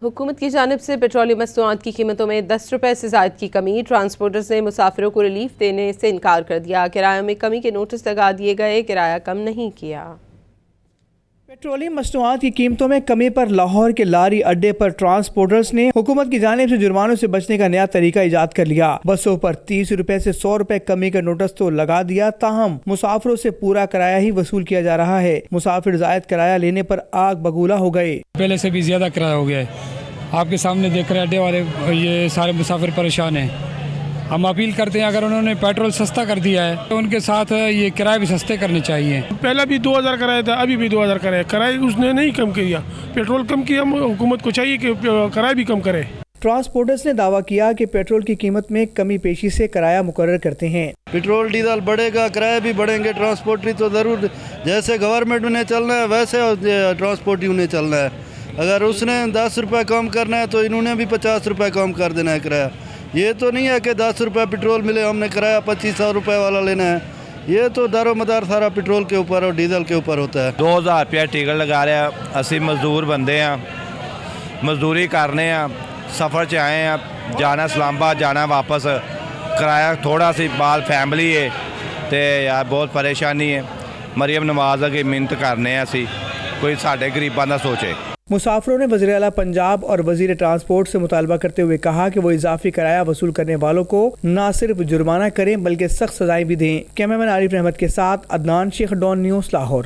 حکومت کی جانب سے پیٹرول مصنوعات کی قیمتوں میں 10 روپے سے زائد کی کمی، ٹرانسپورٹرز نے مسافروں کو ریلیف دینے سے انکار کر دیا، کرایہ میں کمی کے نوٹس لگا دیے گئے، کرایہ کم نہیں کیا۔ پیٹرولیم مصنوعات کی قیمتوں میں کمی پر لاہور کے لاری اڈے پر ٹرانسپورٹرز نے حکومت کی جانب سے جرمانوں سے بچنے کا نیا طریقہ ایجاد کر لیا۔ بسوں پر 30 روپے سے 100 روپے کمی کا نوٹس تو لگا دیا، تاہم مسافروں سے پورا کرایہ ہی وصول کیا جا رہا ہے۔ مسافر زائد کرایہ لینے پر آگ بگولا ہو گئے۔ پہلے سے بھی زیادہ کرایہ ہو گیا ہے، آپ کے سامنے دیکھ رہے اڈے والے یہ سارے مسافر پریشان ہیں۔ ہم اپیل کرتے ہیں اگر انہوں نے پیٹرول سستا کر دیا ہے تو ان کے ساتھ یہ کرایہ بھی سستے کرنے چاہیے۔ پہلا بھی 2000 کرایہ تھا، ابھی بھی 2000 کرایہ، کرایہ اس نے نہیں کم کیا، پیٹرول کم کیا، حکومت کو چاہیے کہ کرایہ بھی کم کرے۔ ٹرانسپورٹرز نے دعویٰ کیا کہ پیٹرول کی قیمت میں کمی پیشی سے کرایہ مقرر کرتے ہیں۔ پیٹرول ڈیزل بڑھے گا، کرایہ بھی بڑھیں گے، ٹرانسپورٹری تو ضرور جیسے گورنمنٹ نے چلنا ہے ویسے ٹرانسپورٹری نے چلنا ہے۔ اگر اس نے 10 روپے کم کرنا ہے تو انہوں نے بھی 50 روپے کم کر دینا ہے کرایہ۔ یہ تو نہیں ہے کہ 10 روپے پیٹرول ملے ہم نے کرایہ 2500 روپے والا لینا ہے، یہ تو دار و مدار سارا پیٹرول کے اوپر اور ڈیزل کے اوپر ہوتا ہے۔ 2000 روپیہ ٹکٹ لگا رہے ہیں، اسی مزدور بندے ہیں، مزدوری کرنے ہیں، سفر چ آئے ہیں، جانا اسلام آباد جانا واپس، کرایہ تھوڑا سی بال فیملی ہے تے یار بہت پریشانی ہے۔ مریم نواز کی منت کرنے ہیں اسی، کوئی ساڈے غریباں دا سوچے۔ مسافروں نے وزیر اعلیٰ پنجاب اور وزیر ٹرانسپورٹ سے مطالبہ کرتے ہوئے کہا کہ وہ اضافی کرایہ وصول کرنے والوں کو نہ صرف جرمانہ کریں بلکہ سخت سزائیں بھی دیں۔ کیمرہ مین عارف احمد کے ساتھ عدنان شیخ، ڈون نیوز، لاہور۔